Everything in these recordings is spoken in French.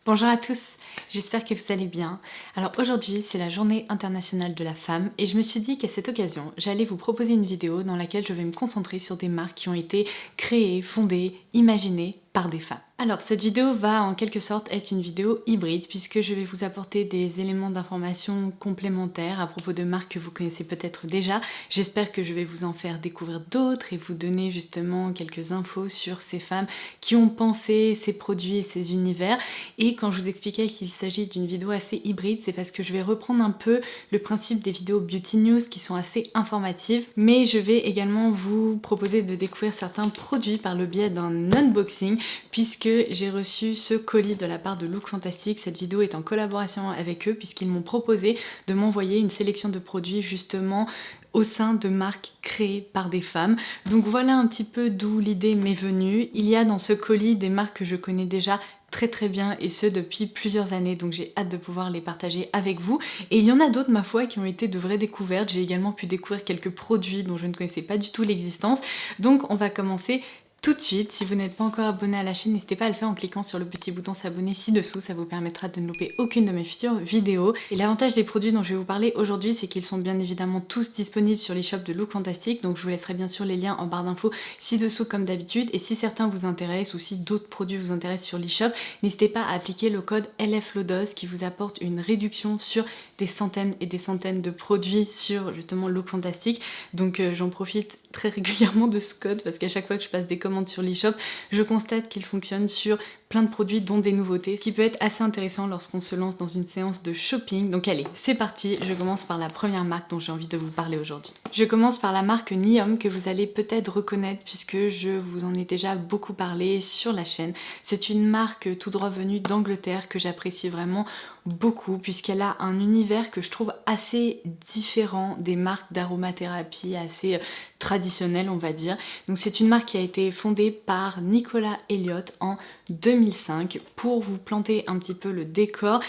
Bonjour à tous, j'espère que vous allez bien. Alors aujourd'hui c'est la journée internationale de la femme et je me suis dit qu'à cette occasion j'allais vous proposer une vidéo dans laquelle je vais me concentrer sur des marques qui ont été créées, fondées, imaginées par des femmes. Alors cette vidéo va en quelque sorte être une vidéo hybride puisque je vais vous apporter des éléments d'information complémentaires à propos de marques que vous connaissez peut-être déjà. J'espère que je vais vous en faire découvrir d'autres et vous donner justement quelques infos sur ces femmes qui ont pensé ces produits et ces univers. Et quand je vous expliquais qu'il s'agit d'une vidéo assez hybride, c'est parce que je vais reprendre un peu le principe des vidéos Beauty News qui sont assez informatives, mais je vais également vous proposer de découvrir certains produits par le biais d'un unboxing puisque j'ai reçu ce colis de la part de Look Fantastic. Cette vidéo est en collaboration avec eux puisqu'ils m'ont proposé de m'envoyer une sélection de produits justement au sein de marques créées par des femmes. Donc voilà un petit peu d'où l'idée m'est venue. Il y a dans ce colis des marques que je connais déjà très bien et ce depuis plusieurs années, donc j'ai hâte de pouvoir les partager avec vous. Et il y en a d'autres ma foi qui ont été de vraies découvertes. J'ai également pu découvrir quelques produits dont je ne connaissais pas du tout l'existence. Donc on va commencer tout de suite. Si vous n'êtes pas encore abonné à la chaîne, n'hésitez pas à le faire en cliquant sur le petit bouton s'abonner ci-dessous, ça vous permettra de ne louper aucune de mes futures vidéos. Et l'avantage des produits dont je vais vous parler aujourd'hui, c'est qu'ils sont bien évidemment tous disponibles sur l'e-shop de Look Fantastic, donc je vous laisserai bien sûr les liens en barre d'infos ci-dessous comme d'habitude. Et si certains vous intéressent ou si d'autres produits vous intéressent sur l'e-shop, n'hésitez pas à appliquer le code LFLODOS qui vous apporte une réduction sur des centaines et des centaines de produits sur justement Look Fantastic. Donc j'en profite très régulièrement de ce code parce qu'à chaque fois que je passe des commandes sur l'e-shop, je constate qu'il fonctionne sur plein de produits dont des nouveautés, ce qui peut être assez intéressant lorsqu'on se lance dans une séance de shopping. Donc allez, c'est parti, je commence par la première marque dont j'ai envie de vous parler aujourd'hui. Je commence par la marque NIOM que vous allez peut-être reconnaître puisque je vous en ai déjà beaucoup parlé sur la chaîne. C'est une marque tout droit venue d'Angleterre que j'apprécie vraiment beaucoup puisqu'elle a un univers que je trouve assez différent des marques d'aromathérapie assez traditionnelles on va dire. Donc c'est une marque qui a été fondée par Nicolas Elliott en 2005. Pour vous planter un petit peu le décor,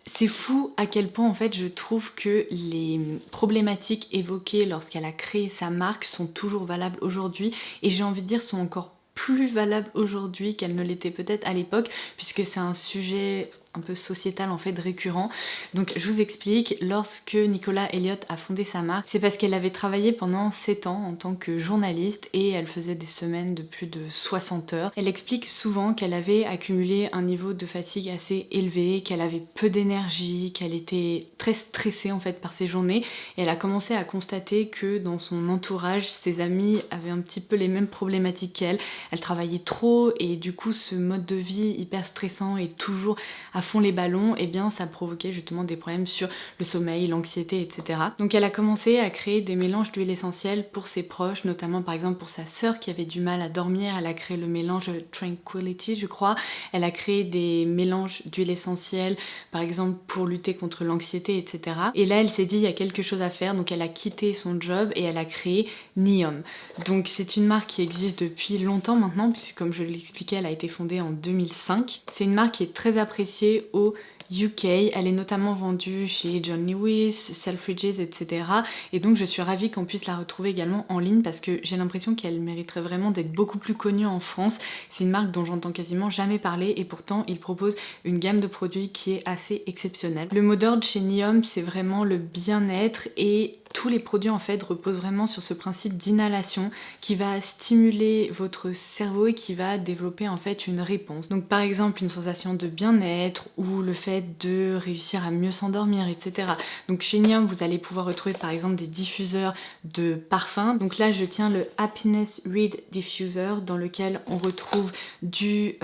c'est fou à quel point en fait je trouve que les problématiques évoquées lorsqu'elle a créé sa marque sont toujours valables aujourd'hui et j'ai envie de dire sont encore plus valables aujourd'hui qu'elles ne l'étaient peut-être à l'époque puisque c'est un sujet un peu sociétal en fait récurrent. Donc je vous explique, lorsque Nicolas Elliott a fondé sa marque, c'est parce qu'elle avait travaillé pendant 7 ans en tant que journaliste et elle faisait des semaines de plus de 60 heures. Elle explique souvent qu'elle avait accumulé un niveau de fatigue assez élevé, qu'elle avait peu d'énergie, qu'elle était très stressée en fait par ses journées et elle a commencé à constater que dans son entourage, ses amis avaient un petit peu les mêmes problématiques qu'elle. Elle travaillait trop et du coup ce mode de vie hyper stressant et toujours à fond les ballons, et bien ça provoquait justement des problèmes sur le sommeil, l'anxiété, etc. Donc elle a commencé à créer des mélanges d'huile essentielle pour ses proches, notamment par exemple pour sa sœur qui avait du mal à dormir, elle a créé le mélange Tranquility je crois, elle a créé des mélanges d'huile essentielle par exemple pour lutter contre l'anxiété, etc. Et là elle s'est dit il y a quelque chose à faire, donc elle a quitté son job et elle a créé NIOM. Donc c'est une marque qui existe depuis longtemps maintenant, puisque comme je l'expliquais, elle a été fondée en 2005. C'est une marque qui est très appréciée au UK, elle est notamment vendue chez John Lewis, Selfridges, etc. Et donc je suis ravie qu'on puisse la retrouver également en ligne parce que j'ai l'impression qu'elle mériterait vraiment d'être beaucoup plus connue en France. C'est une marque dont j'entends quasiment jamais parler et pourtant il propose une gamme de produits qui est assez exceptionnelle. Le mot d'ordre chez NIOM, c'est vraiment le bien-être et tous les produits en fait reposent vraiment sur ce principe d'inhalation qui va stimuler votre cerveau et qui va développer en fait une réponse. Donc par exemple une sensation de bien-être ou le fait de réussir à mieux s'endormir, etc. Donc chez NIOM vous allez pouvoir retrouver par exemple des diffuseurs de parfums. Donc là je tiens le Happiness Reed Diffuser dans lequel on retrouve de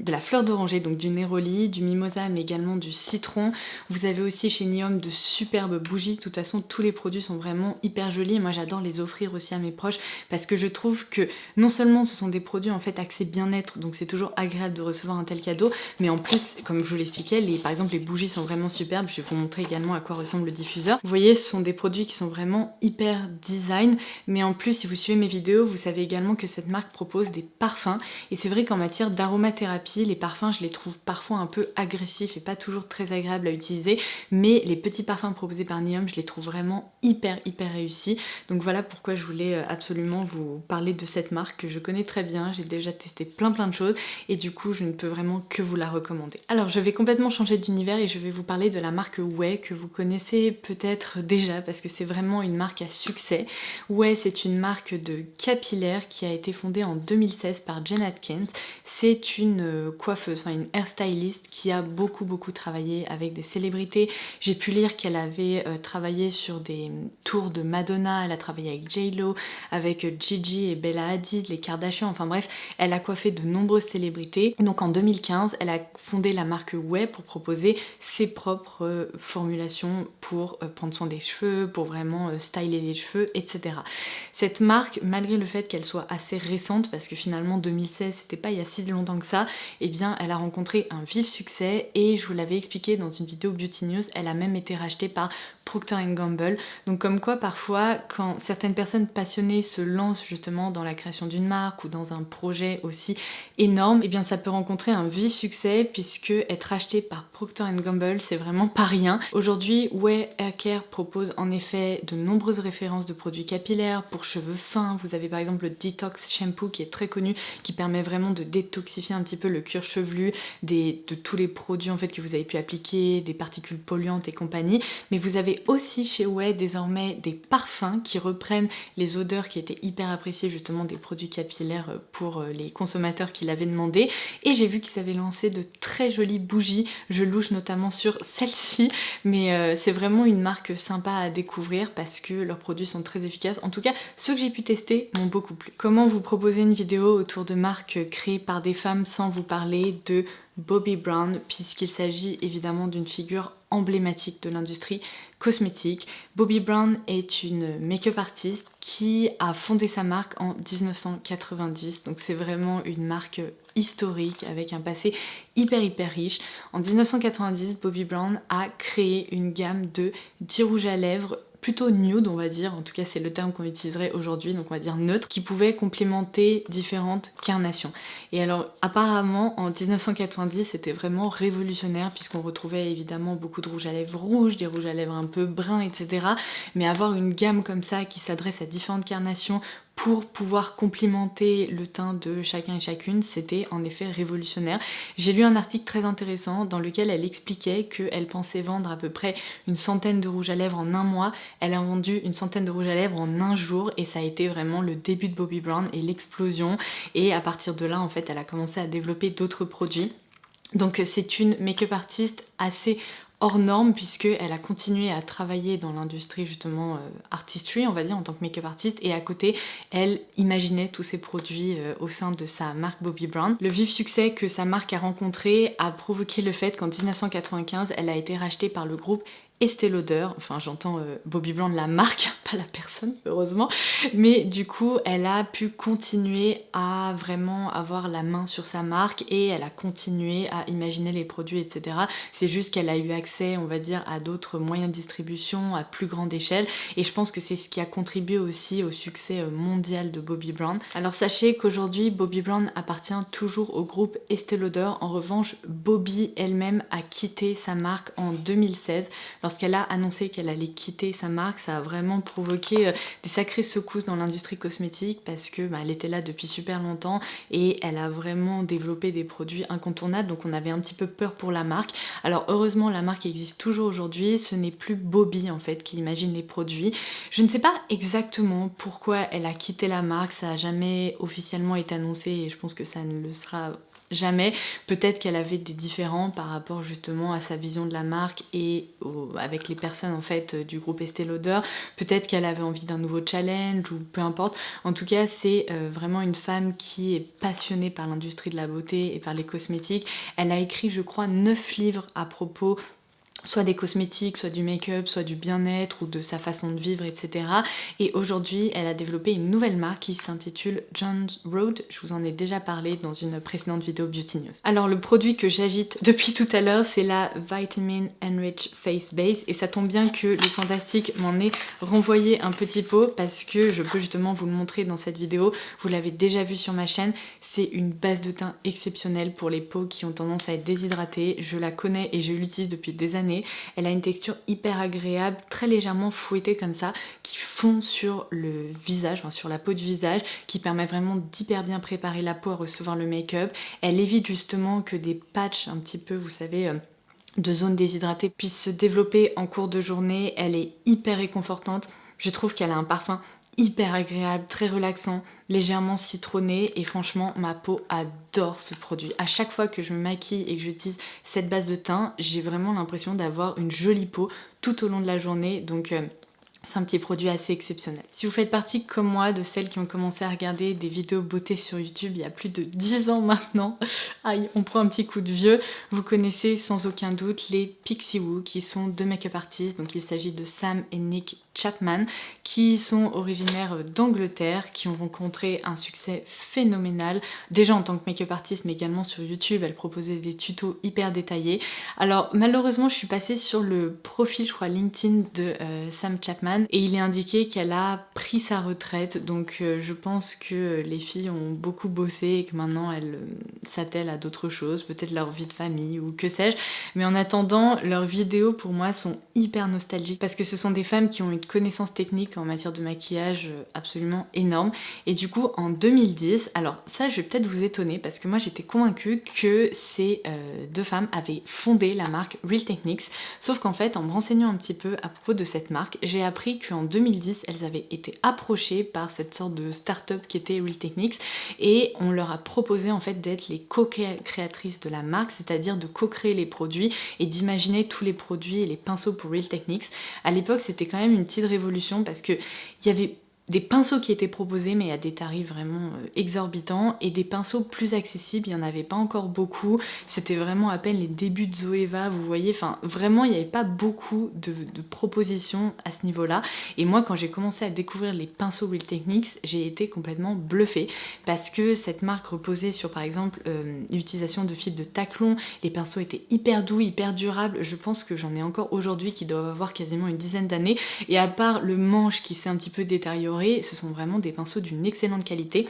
la fleur d'oranger, donc du néroli, du mimosa mais également du citron. Vous avez aussi chez NIOM de superbes bougies. De toute façon tous les produits sont vraiment hyper jolis et moi j'adore les offrir aussi à mes proches parce que je trouve que non seulement ce sont des produits en fait axés bien-être, donc c'est toujours agréable de recevoir un tel cadeau, mais en plus comme je vous l'expliquais, par exemple les bougies sont vraiment superbes. Je vais vous montrer également à quoi ressemble le diffuseur. Vous voyez, ce sont des produits qui sont vraiment hyper design, mais en plus si vous suivez mes vidéos vous savez également que cette marque propose des parfums et c'est vrai qu'en matière d'aromathérapie les parfums je les trouve parfois un peu agressifs et pas toujours très agréables à utiliser, mais les petits parfums proposés par NIOM je les trouve vraiment hyper réussi. Donc voilà pourquoi je voulais absolument vous parler de cette marque que je connais très bien. J'ai déjà testé plein de choses et du coup je ne peux vraiment que vous la recommander. Alors je vais complètement changer d'univers et je vais vous parler de la marque Ouai que vous connaissez peut-être déjà parce que c'est vraiment une marque à succès. Ouai, c'est une marque de capillaire qui a été fondée en 2016 par Jen Atkins. C'est une coiffeuse, enfin une hairstylist qui a beaucoup travaillé avec des célébrités. J'ai pu lire qu'elle avait travaillé sur des tours de Madonna, elle a travaillé avec J-Lo, avec Gigi et Bella Hadid, les Kardashians, enfin bref, elle a coiffé de nombreuses célébrités. Donc en 2015, elle a fondé la marque Ouai pour proposer ses propres formulations pour prendre soin des cheveux, pour vraiment styler les cheveux, etc. Cette marque, malgré le fait qu'elle soit assez récente, parce que finalement 2016 c'était pas il y a si longtemps que ça, eh bien elle a rencontré un vif succès et je vous l'avais expliqué dans une vidéo Beauty News, elle a même été rachetée par Procter & Gamble. Donc comme quoi parfois quand certaines personnes passionnées se lancent justement dans la création d'une marque ou dans un projet aussi énorme, eh bien ça peut rencontrer un vif succès puisque être acheté par Procter & Gamble c'est vraiment pas rien. Aujourd'hui Ouai Hair Care propose en effet de nombreuses références de produits capillaires pour cheveux fins. Vous avez par exemple le Detox Shampoo qui est très connu, qui permet vraiment de détoxifier un petit peu le cuir chevelu de tous les produits en fait que vous avez pu appliquer, des particules polluantes et compagnie. Mais vous avez aussi chez Ouai désormais des parfums qui reprennent les odeurs qui étaient hyper appréciées justement des produits capillaires pour les consommateurs qui l'avaient demandé. Et j'ai vu qu'ils avaient lancé de très jolies bougies. Je louche notamment sur celle-ci, mais c'est vraiment une marque sympa à découvrir parce que leurs produits sont très efficaces. En tout cas, ceux que j'ai pu tester m'ont beaucoup plu. Comment vous proposer une vidéo autour de marques créées par des femmes sans vous parler de Bobbi Brown, puisqu'il s'agit évidemment d'une figure emblématique de l'industrie cosmétique. Bobbi Brown est une make-up artiste qui a fondé sa marque en 1990, donc c'est vraiment une marque historique avec un passé hyper riche. En 1990, Bobbi Brown a créé une gamme de 10 rouges à lèvres plutôt nude on va dire, en tout cas c'est le terme qu'on utiliserait aujourd'hui, donc on va dire neutre, qui pouvait complémenter différentes carnations. Et alors apparemment en 1990 c'était vraiment révolutionnaire puisqu'on retrouvait évidemment beaucoup de rouges à lèvres rouges, des rouges à lèvres un peu bruns, etc. Mais avoir une gamme comme ça qui s'adresse à différentes carnations pour pouvoir complimenter le teint de chacun et chacune, c'était en effet révolutionnaire. J'ai lu un article très intéressant dans lequel elle expliquait qu'elle pensait vendre à peu près une centaine de rouges à lèvres en un mois. Elle a vendu une centaine de rouges à lèvres en un jour et ça a été vraiment le début de Bobbi Brown et l'explosion. Et à partir de là, en fait, elle a commencé à développer d'autres produits. Donc c'est une make-up artiste assez hors norme puisqu'elle a continué à travailler dans l'industrie justement artistry on va dire en tant que make-up artiste et à côté elle imaginait tous ces produits au sein de sa marque Bobbi Brown. Le vif succès que sa marque a rencontré a provoqué le fait qu'en 1995 elle a été rachetée par le groupe Estée Lauder, enfin j'entends Bobbi Brown la marque, pas la personne heureusement, mais du coup elle a pu continuer à vraiment avoir la main sur sa marque et elle a continué à imaginer les produits etc. C'est juste qu'elle a eu accès on va dire à d'autres moyens de distribution à plus grande échelle et je pense que c'est ce qui a contribué aussi au succès mondial de Bobbi Brown. Alors sachez qu'aujourd'hui Bobbi Brown appartient toujours au groupe Estée Lauder, en revanche Bobbi elle-même a quitté sa marque en 2016. Lorsqu'elle a annoncé qu'elle allait quitter sa marque, ça a vraiment provoqué des sacrées secousses dans l'industrie cosmétique parce que elle était là depuis super longtemps et elle a vraiment développé des produits incontournables, donc on avait un petit peu peur pour la marque. Alors heureusement la marque existe toujours aujourd'hui, ce n'est plus Bobbi en fait qui imagine les produits. Je ne sais pas exactement pourquoi elle a quitté la marque, ça n'a jamais officiellement été annoncé et je pense que ça ne le sera jamais. Peut-être qu'elle avait des différends par rapport justement à sa vision de la marque et avec les personnes en fait du groupe Estée Lauder. Peut-être qu'elle avait envie d'un nouveau challenge ou peu importe. En tout cas, c'est vraiment une femme qui est passionnée par l'industrie de la beauté et par les cosmétiques. Elle a écrit, je crois, 9 livres à propos soit des cosmétiques, soit du make-up, soit du bien-être ou de sa façon de vivre, etc. Et aujourd'hui, elle a développé une nouvelle marque qui s'intitule Jones Road. Je vous en ai déjà parlé dans une précédente vidéo Beauty News. Alors le produit que j'agite depuis tout à l'heure, c'est la Vitamin Enrich Face Base. Et ça tombe bien que le Fantastique m'en ait renvoyé un petit pot parce que je peux justement vous le montrer dans cette vidéo. Vous l'avez déjà vu sur ma chaîne. C'est une base de teint exceptionnelle pour les peaux qui ont tendance à être déshydratées. Je la connais et je l'utilise depuis des années années. Elle a une texture hyper agréable, très légèrement fouettée comme ça, qui fond sur le visage, enfin sur la peau du visage, qui permet vraiment d'hyper bien préparer la peau à recevoir le make-up. Elle évite justement que des patchs un petit peu, vous savez, de zones déshydratées puissent se développer en cours de journée. Elle est hyper réconfortante. Je trouve qu'elle a un parfum hyper agréable, très relaxant, légèrement citronné et franchement ma peau adore ce produit. À chaque fois que je me maquille et que j'utilise cette base de teint, j'ai vraiment l'impression d'avoir une jolie peau tout au long de la journée, donc c'est un petit produit assez exceptionnel. Si vous faites partie comme moi de celles qui ont commencé à regarder des vidéos beauté sur YouTube il y a plus de 10 ans maintenant, aïe, on prend un petit coup de vieux, vous connaissez sans aucun doute les Pixiwoo qui sont deux make-up artistes, donc il s'agit de Sam et Nick Chapman qui sont originaires d'Angleterre, qui ont rencontré un succès phénoménal, déjà en tant que make-up artiste mais également sur YouTube, elles proposaient des tutos hyper détaillés. Alors malheureusement je suis passée sur le profil, je crois LinkedIn de Sam Chapman et il est indiqué qu'elle a pris sa retraite, donc je pense que les filles ont beaucoup bossé et que maintenant elles s'attellent à d'autres choses, peut-être leur vie de famille ou que sais-je, mais en attendant leurs vidéos pour moi sont hyper nostalgiques parce que ce sont des femmes qui ont une connaissance technique en matière de maquillage absolument énorme. Et du coup en 2010, alors ça je vais peut-être vous étonner parce que moi j'étais convaincue que ces deux femmes avaient fondé la marque Real Techniques, sauf qu'en fait en me renseignant un petit peu à propos de cette marque, j'ai appris qu'en 2010 elles avaient été approchées par cette sorte de start-up qui était Real Techniques et on leur a proposé en fait d'être les co-créatrices de la marque, c'est-à-dire de co-créer les produits et d'imaginer tous les produits et les pinceaux pour Real Techniques. À l'époque c'était quand même une petite révolution parce que il y avait des pinceaux qui étaient proposés mais à des tarifs vraiment exorbitants et des pinceaux plus accessibles, il n'y en avait pas encore beaucoup, c'était vraiment à peine les débuts de Zoeva, vous voyez, enfin vraiment il n'y avait pas beaucoup de propositions à ce niveau là et moi quand j'ai commencé à découvrir les pinceaux Real Techniques j'ai été complètement bluffée parce que cette marque reposait sur par exemple l'utilisation de fils de taclon, les pinceaux étaient hyper doux, hyper durables, je pense que j'en ai encore aujourd'hui qui doivent avoir quasiment une dizaine d'années et à part le manche qui s'est un petit peu détérioré, ce sont vraiment des pinceaux d'une excellente qualité.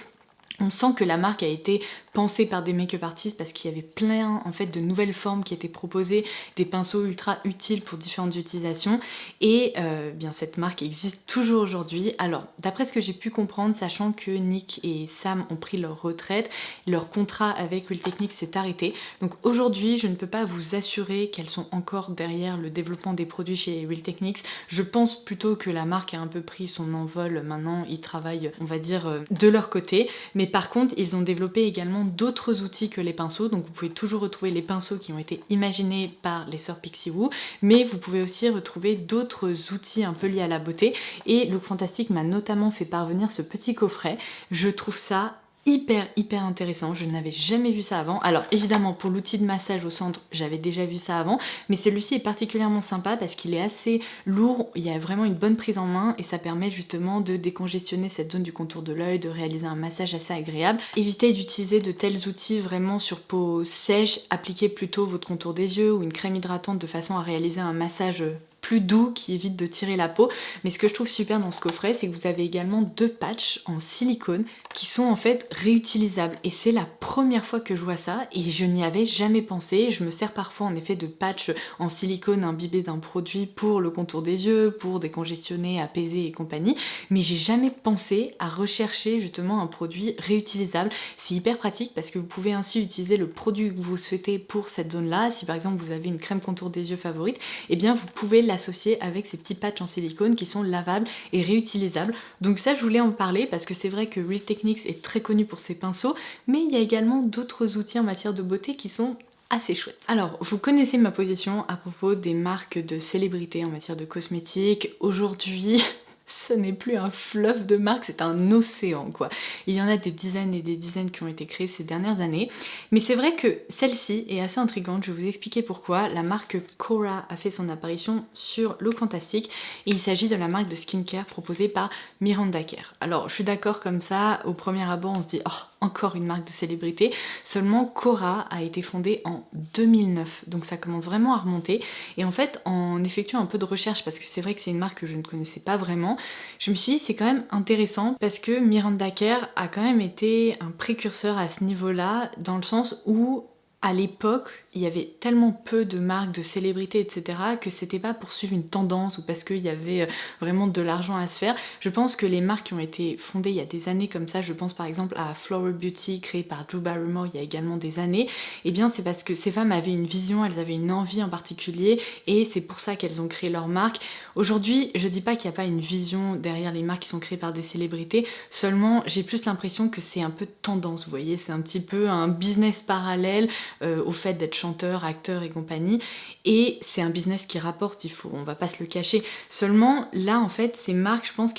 On sent que la marque a été pensée par des make-up artistes parce qu'il y avait plein en fait de nouvelles formes qui étaient proposées, des pinceaux ultra utiles pour différentes utilisations et bien cette marque existe toujours aujourd'hui. Alors d'après ce que j'ai pu comprendre, sachant que Nick et Sam ont pris leur retraite, leur contrat avec Real Techniques s'est arrêté. Donc aujourd'hui je ne peux pas vous assurer qu'elles sont encore derrière le développement des produits chez Real Techniques. Je pense plutôt que la marque a un peu pris son envol, maintenant ils travaillent on va dire de leur côté. Mais par contre, ils ont développé également d'autres outils que les pinceaux, donc vous pouvez toujours retrouver les pinceaux qui ont été imaginés par les sœurs Pixiwoo, mais vous pouvez aussi retrouver d'autres outils un peu liés à la beauté, et Look Fantastic m'a notamment fait parvenir ce petit coffret. Je trouve ça hyper intéressant, je n'avais jamais vu ça avant. Alors évidemment pour l'outil de massage au centre j'avais déjà vu ça avant, mais celui-ci est particulièrement sympa parce qu'il est assez lourd, il y a vraiment une bonne prise en main et ça permet justement de décongestionner cette zone du contour de l'œil, de réaliser un massage assez agréable. Évitez d'utiliser de tels outils vraiment sur peau sèche, appliquez plutôt votre contour des yeux ou une crème hydratante de façon à réaliser un massage plus doux qui évite de tirer la peau. Mais ce que je trouve super dans ce coffret, c'est que vous avez également deux patchs en silicone qui sont en fait réutilisables et c'est la première fois que je vois ça et je n'y avais jamais pensé. Je me sers parfois en effet de patchs en silicone imbibés d'un produit pour le contour des yeux, pour décongestionner, apaiser et compagnie, mais j'ai jamais pensé à rechercher justement un produit réutilisable. C'est hyper pratique parce que vous pouvez ainsi utiliser le produit que vous souhaitez pour cette zone là. Si par exemple vous avez une crème contour des yeux favorite, et bien vous pouvez l'associer avec ces petits patchs en silicone qui sont lavables et réutilisables. Donc ça je voulais en parler parce que c'est vrai que Real Techniques est très connu pour ses pinceaux, mais il y a également d'autres outils en matière de beauté qui sont assez chouettes. Alors, vous connaissez ma position à propos des marques de célébrités en matière de cosmétiques. Aujourd'hui, ce n'est plus un fleuve de marques, c'est un océan quoi. Il y en a des dizaines et des dizaines qui ont été créées ces dernières années, mais c'est vrai que celle-ci est assez intrigante, je vais vous expliquer pourquoi. La marque Kora a fait son apparition sur Look Fantastic et il s'agit de la marque de skincare proposée par Miranda Kerr. Alors je suis d'accord comme ça, au premier abord on se dit oh, encore une marque de célébrité, seulement Kora a été fondée en 2009, donc ça commence vraiment à remonter et en fait en effectuant un peu de recherche, parce que c'est vrai que c'est une marque que je ne connaissais pas vraiment, je me suis dit c'est quand même intéressant parce que Miranda Kerr a quand même été un précurseur à ce niveau-là, dans le sens où à l'époque, il y avait tellement peu de marques, de célébrités, etc. que c'était pas pour suivre une tendance ou parce qu'il y avait vraiment de l'argent à se faire. Je pense que les marques qui ont été fondées il y a des années comme ça, je pense par exemple à Flower Beauty créée par Drew Barrymore il y a également des années, et bien c'est parce que ces femmes avaient une vision, elles avaient une envie en particulier et c'est pour ça qu'elles ont créé leur marque. Aujourd'hui, je dis pas qu'il n'y a pas une vision derrière les marques qui sont créées par des célébrités, seulement j'ai plus l'impression que c'est un peu tendance, vous voyez, c'est un petit peu un business parallèle au fait d'être chanteur, acteur et compagnie, et c'est un business qui rapporte, on va pas se le cacher. Seulement là en fait ces marques, je pense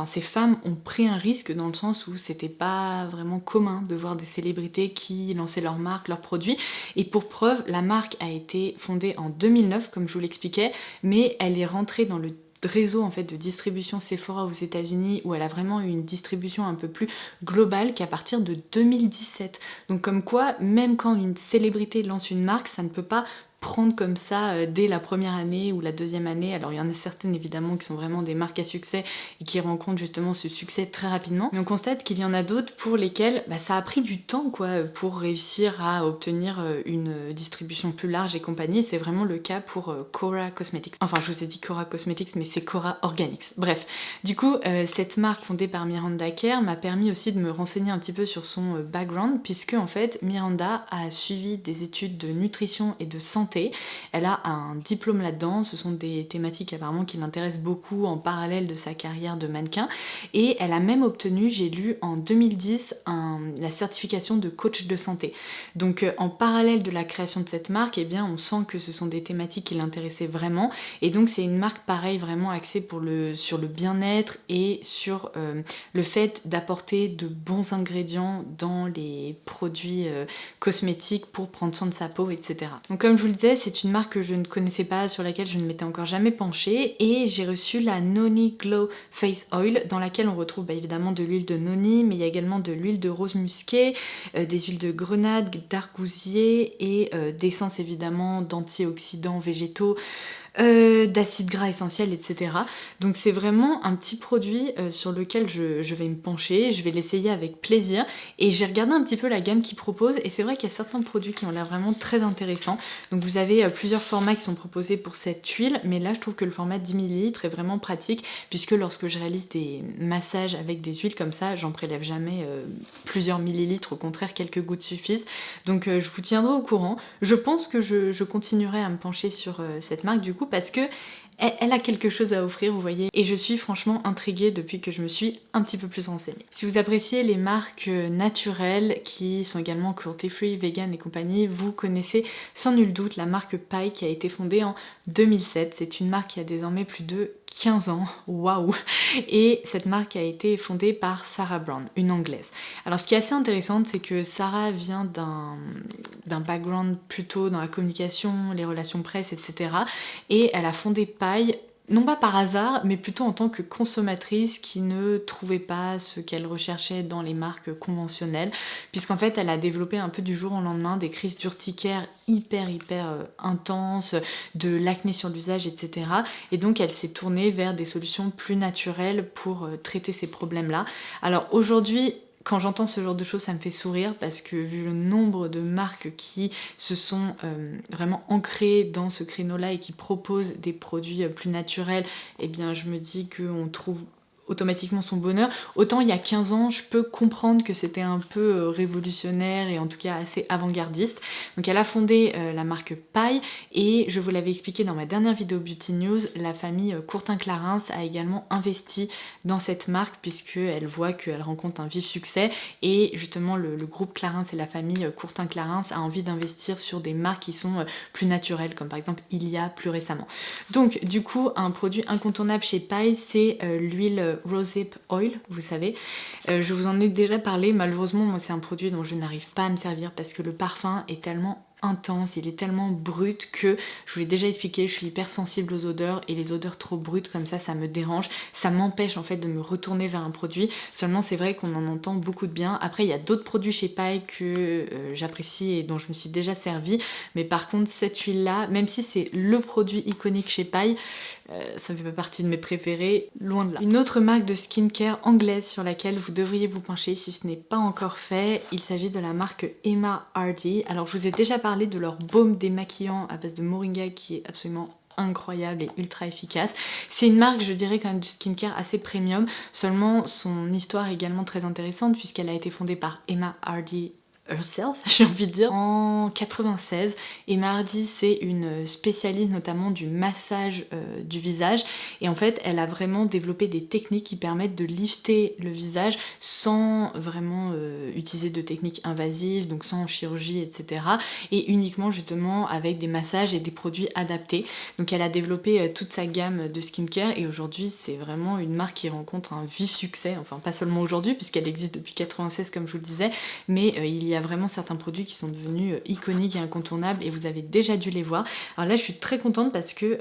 ces femmes ont pris un risque dans le sens où c'était pas vraiment commun de voir des célébrités qui lançaient leur marque, leurs produits, et pour preuve la marque a été fondée en 2009 comme je vous l'expliquais, mais elle est rentrée dans le réseau en fait de distribution Sephora aux États-Unis où elle a vraiment eu une distribution un peu plus globale qu'à partir de 2017. Donc comme quoi, même quand une célébrité lance une marque, ça ne peut pas prendre comme ça dès la première année ou la deuxième année. Alors il y en a certaines évidemment qui sont vraiment des marques à succès et qui rencontrent justement ce succès très rapidement, mais on constate qu'il y en a d'autres pour lesquelles ça a pris du temps quoi pour réussir à obtenir une distribution plus large et compagnie. C'est vraiment le cas pour Kora Cosmetics. Enfin je vous ai dit Kora Cosmetics mais c'est Kora Organics. Bref, du coup cette marque fondée par Miranda Kerr m'a permis aussi de me renseigner un petit peu sur son background, puisque en fait Miranda a suivi des études de nutrition et de santé. Elle a un diplôme là-dedans, ce sont des thématiques apparemment qui l'intéressent beaucoup en parallèle de sa carrière de mannequin, et elle a même obtenu, j'ai lu en 2010, la certification de coach de santé. Donc en parallèle de la création de cette marque, eh bien on sent que ce sont des thématiques qui l'intéressaient vraiment, et donc c'est une marque pareil vraiment axée sur le bien-être et sur le fait d'apporter de bons ingrédients dans les produits cosmétiques pour prendre soin de sa peau, etc. Donc comme je vous le disais, c'est une marque que je ne connaissais pas, sur laquelle je ne m'étais encore jamais penchée, et j'ai reçu la Noni Glow Face Oil dans laquelle on retrouve évidemment de l'huile de noni, mais il y a également de l'huile de rose musquée, des huiles de grenade, d'argousier et d'essence évidemment d'antioxydants végétaux, d'acides gras essentiels, etc. Donc c'est vraiment un petit produit sur lequel je vais me pencher, je vais l'essayer avec plaisir, et j'ai regardé un petit peu la gamme qu'ils proposent, et c'est vrai qu'il y a certains produits qui ont l'air vraiment très intéressants. Donc vous avez plusieurs formats qui sont proposés pour cette huile, mais là je trouve que le format 10 ml est vraiment pratique, puisque lorsque je réalise des massages avec des huiles comme ça, j'en prélève jamais plusieurs millilitres, au contraire quelques gouttes suffisent. Donc je vous tiendrai au courant. Je pense que je continuerai à me pencher sur cette marque du coup, parce que elle a quelque chose à offrir, vous voyez, et je suis franchement intriguée depuis que je me suis un petit peu plus renseignée. Si vous appréciez les marques naturelles qui sont également cruelty-free, vegan et compagnie, vous connaissez sans nul doute la marque Pai qui a été fondée en 2007. C'est une marque qui a désormais plus de 15 ans, waouh! Et cette marque a été fondée par Sarah Brown, une anglaise. Alors ce qui est assez intéressant, c'est que Sarah vient d'un background plutôt dans la communication, les relations presse, etc. Et elle a fondé Pai, non pas par hasard, mais plutôt en tant que consommatrice qui ne trouvait pas ce qu'elle recherchait dans les marques conventionnelles, puisqu'en fait elle a développé un peu du jour au lendemain des crises d'urticaire hyper intenses, de l'acné sur le visage, etc. Et donc elle s'est tournée vers des solutions plus naturelles pour traiter ces problèmes-là. Alors aujourd'hui, quand j'entends ce genre de choses, ça me fait sourire, parce que vu le nombre de marques qui se sont vraiment ancrées dans ce créneau-là et qui proposent des produits plus naturels, eh bien je me dis qu'on trouve automatiquement son bonheur. Autant il y a 15 ans, je peux comprendre que c'était un peu révolutionnaire et en tout cas assez avant-gardiste. Donc elle a fondé la marque Pai, et je vous l'avais expliqué dans ma dernière vidéo Beauty News, la famille Courtin-Clarins a également investi dans cette marque, puisqu'elle voit qu'elle rencontre un vif succès, et justement le groupe Clarins et la famille Courtin-Clarins a envie d'investir sur des marques qui sont plus naturelles, comme par exemple Ilia plus récemment. Donc du coup, un produit incontournable chez Pai, c'est l'huile Rosehip Oil, vous savez. Je vous en ai déjà parlé, malheureusement moi c'est un produit dont je n'arrive pas à me servir parce que le parfum est tellement intense, il est tellement brut que, je vous l'ai déjà expliqué, je suis hyper sensible aux odeurs, et les odeurs trop brutes comme ça me dérange, ça m'empêche en fait de me retourner vers un produit. Seulement c'est vrai qu'on en entend beaucoup de bien. Après il y a d'autres produits chez Pai que j'apprécie et dont je me suis déjà servi, mais par contre cette huile là, même si c'est le produit iconique chez Pai, ça ne fait pas partie de mes préférés, loin de là. Une autre marque de skincare anglaise sur laquelle vous devriez vous pencher si ce n'est pas encore fait, il s'agit de la marque Emma Hardy. Alors je vous ai déjà parlé parler de leur baume démaquillant à base de moringa qui est absolument incroyable et ultra efficace. C'est une marque, je dirais, quand même du skincare assez premium, seulement son histoire est également très intéressante puisqu'elle a été fondée par Emma Hardy herself, j'ai envie de dire, en 96. Emma Hardy, c'est une spécialiste notamment du massage du visage, et en fait elle a vraiment développé des techniques qui permettent de lifter le visage sans vraiment utiliser de techniques invasives, donc sans chirurgie, etc., et uniquement justement avec des massages et des produits adaptés. Donc elle a développé toute sa gamme de skincare, et aujourd'hui c'est vraiment une marque qui rencontre un vif succès, enfin pas seulement aujourd'hui puisqu'elle existe depuis 96 comme je vous le disais, mais il y a vraiment certains produits qui sont devenus iconiques et incontournables, et vous avez déjà dû les voir. Alors là je suis très contente parce que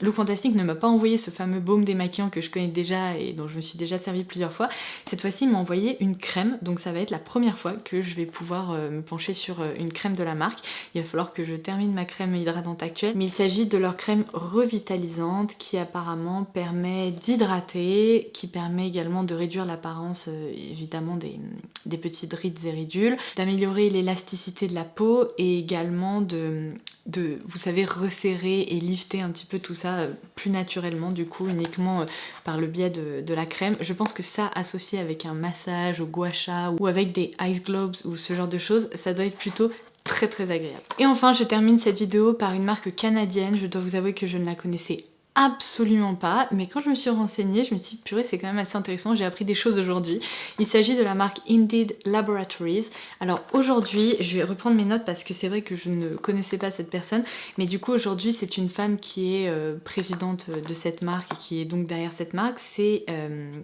Look Fantastic ne m'a pas envoyé ce fameux baume démaquillant que je connais déjà et dont je me suis déjà servi plusieurs fois. Cette fois-ci il m'a envoyé une crème, donc ça va être la première fois que je vais pouvoir me pencher sur une crème de la marque. Il va falloir que je termine ma crème hydratante actuelle, mais il s'agit de leur crème revitalisante qui apparemment permet d'hydrater, qui permet également de réduire l'apparence évidemment des petites rides et ridules, d'améliorer l'élasticité de la peau et également de vous savez, resserrer et lifter un petit peu tout ça plus naturellement, du coup uniquement par le biais de la crème. Je pense que ça, associé avec un massage au gua sha ou avec des ice globes ou ce genre de choses, ça doit être plutôt très agréable. Et enfin je termine cette vidéo par une marque canadienne. Je dois vous avouer que je ne la connaissais absolument pas, mais quand je me suis renseignée, je me suis dit purée, c'est quand même assez intéressant, j'ai appris des choses aujourd'hui. Il s'agit de la marque Indeed Laboratories. Alors aujourd'hui, je vais reprendre mes notes parce que c'est vrai que je ne connaissais pas cette personne, mais du coup aujourd'hui c'est une femme qui est présidente de cette marque et qui est donc derrière cette marque, c'est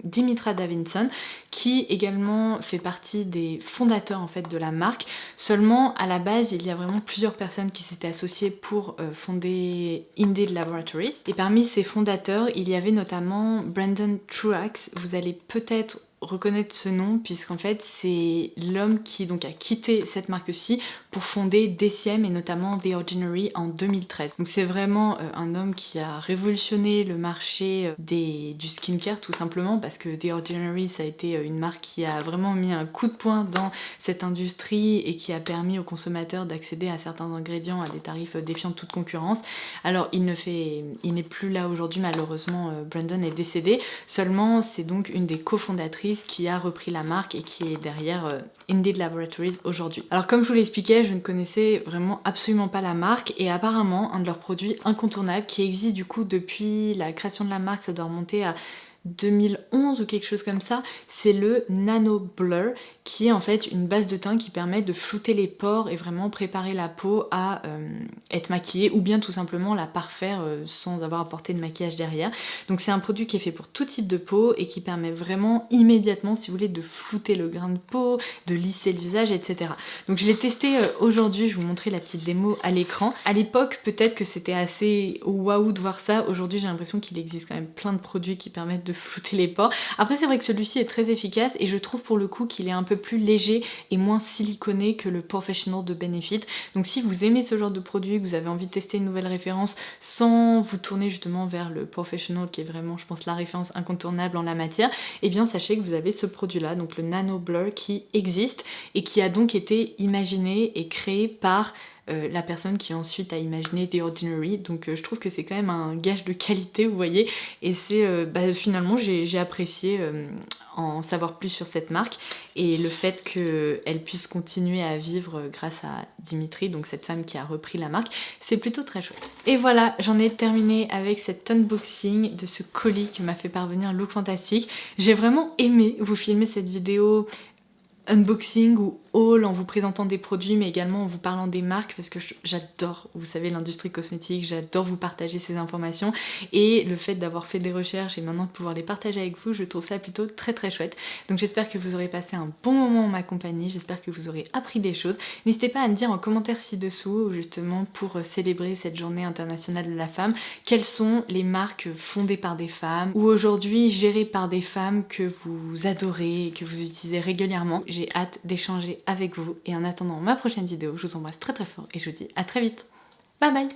Dimitra Davidson, qui également fait partie des fondateurs en fait de la marque. Seulement à la base il y a vraiment plusieurs personnes qui s'étaient associées pour fonder Indeed Laboratories, et parmi ses fondateurs il y avait notamment Brendan Truax. Vous allez peut-être reconnaître ce nom puisqu'en fait c'est l'homme qui donc a quitté cette marque-ci pour fonder DCM et notamment The Ordinary en 2013. Donc c'est vraiment un homme qui a révolutionné le marché du skincare tout simplement, parce que The Ordinary ça a été une marque qui a vraiment mis un coup de poing dans cette industrie et qui a permis aux consommateurs d'accéder à certains ingrédients à des tarifs défiant toute concurrence. Alors il n'est plus là aujourd'hui malheureusement, Brandon est décédé, seulement c'est donc une des cofondatrices qui a repris la marque et qui est derrière Indeed Laboratories aujourd'hui. Alors comme je vous l'expliquais, je ne connaissais vraiment absolument pas la marque, et apparemment un de leurs produits incontournables qui existe du coup depuis la création de la marque, ça doit remonter à 2011 ou quelque chose comme ça, c'est le Nano Blur, qui est en fait une base de teint qui permet de flouter les pores et vraiment préparer la peau à être maquillée, ou bien tout simplement la parfaire sans avoir apporté de maquillage derrière. Donc c'est un produit qui est fait pour tout type de peau et qui permet vraiment immédiatement, si vous voulez, de flouter le grain de peau, de lisser le visage, etc. Donc je l'ai testé aujourd'hui, je vais vous montrer la petite démo à l'écran. À l'époque peut-être que c'était assez waouh de voir ça, aujourd'hui j'ai l'impression qu'il existe quand même plein de produits qui permettent de flouter les pores. Après c'est vrai que celui-ci est très efficace et je trouve pour le coup qu'il est un peu plus léger et moins siliconé que le Professional de Benefit. Donc si vous aimez ce genre de produit, que vous avez envie de tester une nouvelle référence sans vous tourner justement vers le Professional qui est vraiment je pense la référence incontournable en la matière, et bien sachez que vous avez ce produit là, donc le Nano Blur, qui existe et qui a donc été imaginé et créé par la personne qui ensuite a imaginé The Ordinary. Donc je trouve que c'est quand même un gage de qualité, vous voyez, et c'est finalement j'ai apprécié en savoir plus sur cette marque et le fait qu'elle puisse continuer à vivre grâce à Dimitri, donc cette femme qui a repris la marque, c'est plutôt très chouette. Et voilà, j'en ai terminé avec cet unboxing de ce colis que m'a fait parvenir Look Fantastic. J'ai vraiment aimé vous filmer cette vidéo unboxing ou haul en vous présentant des produits, mais également en vous parlant des marques, parce que j'adore, vous savez, l'industrie cosmétique, j'adore vous partager ces informations, et le fait d'avoir fait des recherches et maintenant de pouvoir les partager avec vous, je trouve ça plutôt très chouette. Donc j'espère que vous aurez passé un bon moment en ma compagnie, j'espère que vous aurez appris des choses. N'hésitez pas à me dire en commentaire ci-dessous, justement pour célébrer cette journée internationale de la femme, quelles sont les marques fondées par des femmes ou aujourd'hui gérées par des femmes que vous adorez et que vous utilisez régulièrement. J'ai hâte d'échanger avec vous, et en attendant ma prochaine vidéo, je vous embrasse très fort et je vous dis à très vite. Bye bye.